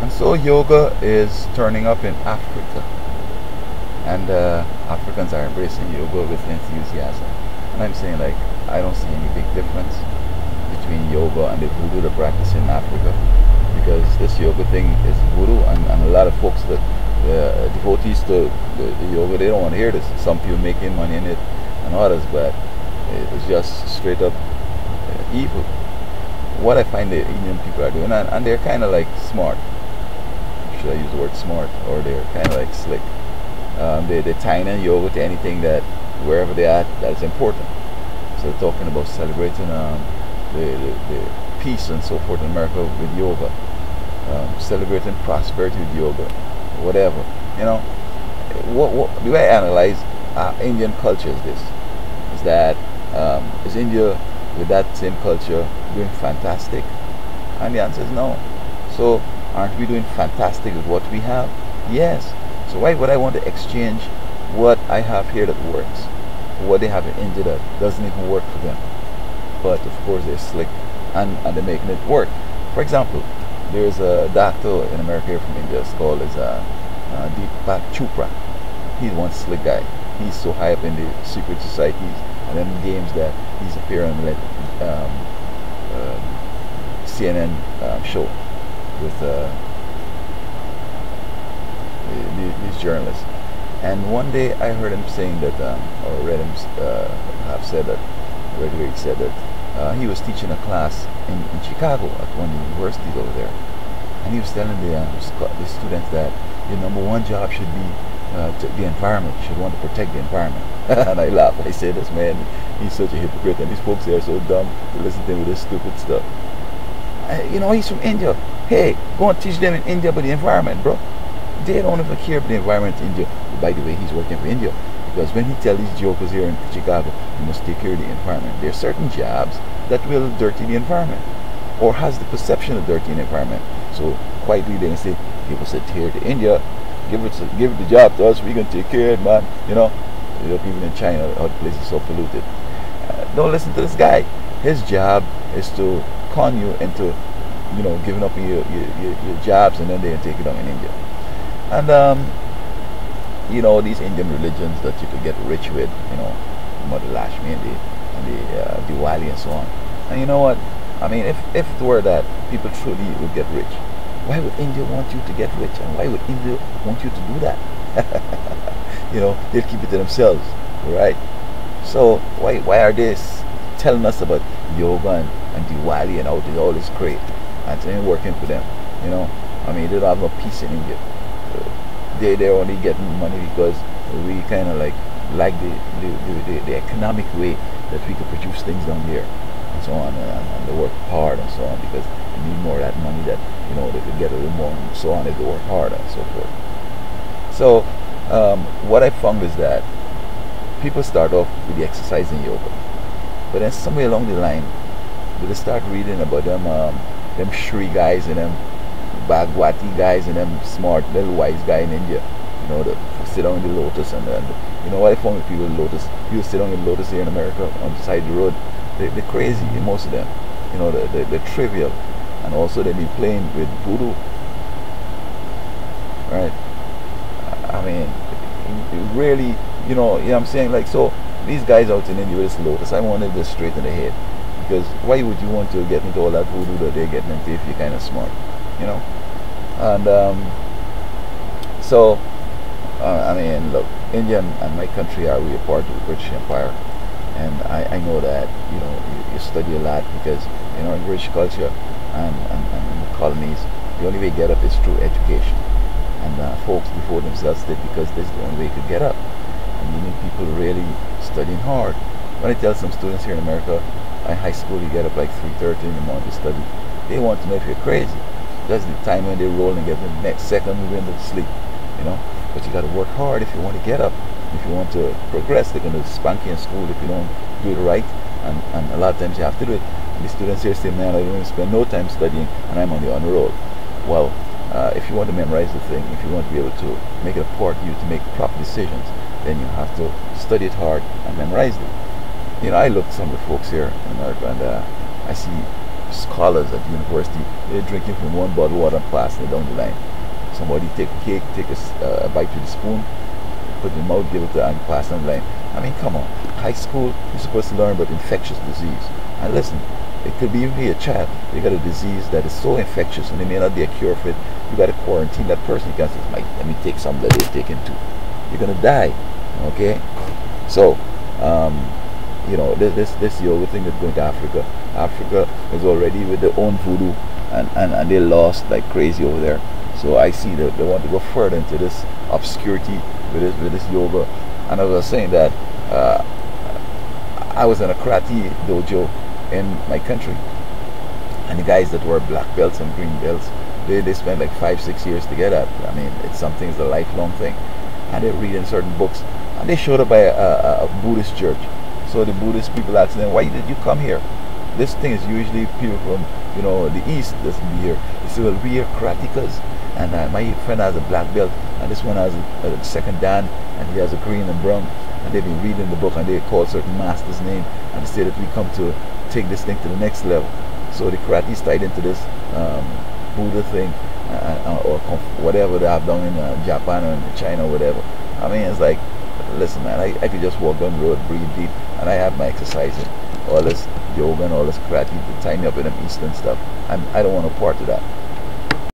And so yoga is turning up in Africa, and Africans are embracing yoga with enthusiasm. And I'm saying, like, I don't see any big difference between yoga and the voodoo they practice in Africa, because this yoga thing is voodoo, and a lot of folks that devotees to the yoga, they don't want to hear this. Some people making money in it and others, but it's just straight up evil. What I find the Indian people are doing, and they're kind of like smart, should I use the word smart, or they're kind of like slick. They're tying in yoga to anything that, wherever they're at, that's important. So they're talking about celebrating the peace and so forth in America with yoga, celebrating prosperity with yoga, whatever. You know, what the way I analyze Indian culture is this: is that is India with that same culture doing fantastic? And the answer is no. So aren't we doing fantastic with what we have? Yes. So why would I want to exchange what I have here that works for what they have in India that doesn't even work for them? But of course they're slick, and they're making it work. For example, there's a doctor in America here from India. It's called Deepak Chopra. He's one slick guy. He's so high up in the secret societies and then games that he's appearing on CNN show with these journalists. And one day I heard him saying that, or read him have said that, where he said that he was teaching a class in Chicago at one of the universities over there, and he was telling the students that your number one job should be the environment. You should want to protect the environment. And I laughed. I said, this man, he's such a hypocrite, and these folks here are so dumb to listen to him with this stupid stuff. You know, he's from India. Hey, go and teach them in India about the environment, bro. They don't even care about the environment in India. By the way, he's working for India, because when he tells these jokers here in Chicago, you must take care of the environment, there are certain jobs that will dirty the environment, or has the perception of dirty the environment. So quietly they can say, give us it here to India, give it the job to us, we can take care of it, man. You know, people in China, other places so polluted. Don't listen to this guy. His job is to con you into, you know, giving up your jobs, and then they take it on in India. And you know, these Indian religions that you could get rich with, you know, Mother Lakshmi and the Diwali and so on. And you know what? I mean, if it were that people truly would get rich, why would India want you to get rich? And why would India want you to do that? You know, they'll keep it to themselves, right? So why are they telling us about yoga and Diwali and all this great, and it ain't working for them? You know, I mean, they don't have no peace in India. They're only getting money because we kind of like the economic way that we could produce things down here and so on, and they work hard and so on, because they need more of that money that, you know, they could get a little more and so on if they work hard and so forth. So what I found is that people start off with the exercise and yoga, but then somewhere along the line they start reading about them Shri guys and them Bhagwati guys and them smart little wise guy in India, you know, that sit down in the lotus, and you know what I found with people in lotus, people sit down in lotus here in America on the side of the road, they're crazy, most of them, you know, they're trivial, and also they've been playing with voodoo, right? I mean, really, you know what I'm saying? Like, so these guys out in India with this lotus, I wanted this straight in the head, because why would you want to get into all that voodoo that they're getting into if you're kind of smart? You know, and so I mean, look, India and my country are we a part of the British Empire, and I know that, you know, you study a lot, because, you know, in British culture and in the colonies, the only way to get up is through education, and folks before themselves did, because this is the only way you could get up, and you need people really studying hard. When I tell some students here in America, in high school, you get up like 3:30 in the morning to study, they want to know if you're crazy. That's the time when they roll and get the next second move into sleep, you know. But you got to work hard if you want to get up. If you want to progress, they're going to spank you in school if you don't do it right, and a lot of times you have to do it. And the students here say, man, I don't even spend no time studying, and I'm on the honor roll. Well, if you want to memorize the thing, if you want to be able to make it a part of you to make proper decisions, then you have to study it hard and memorize it. You know, I look at some of the folks here in America, and I see scholars at university, they're drinking from one bottle of water and passing it down the line. Somebody take a cake, take a bite with a spoon, put it in the mouth, give it to and pass it down the line. I mean, come on. High school, you're supposed to learn about infectious disease. And listen, it could be even be a child. They got a disease that is so infectious and there may not be a cure for it. You got to quarantine that person. You can't say, let me take some that they're taking too. You're going to die. Okay? So, you know, this yoga thing that's going to Africa. Africa is already with their own voodoo and they lost like crazy over there. So I see that they want to go further into this obscurity with this yoga. And I was saying that I was in a karate dojo in my country, and the guys that were black belts and green belts, they spent like 5-6 years together. I mean, it's something, it's a lifelong thing, and they're reading certain books, and they showed up by a Buddhist church. So the Buddhist people asked them, why did you come here? This thing is usually people from, you know, the east that's here. They said, well, we are karatekas, and my friend has a black belt, and this one has a second dan, and he has a green and brown. And they've been reading the book, and they call certain master's name, and they say that we come to take this thing to the next level. So the karate is tied into this Buddha thing, or whatever they have down in Japan or in China or whatever. I mean, it's like, listen, man, I could just walk down the road, breathe deep, and I have my exercising. All this yoga and all this karate to tie me up in them Eastern stuff. I don't want to part of that.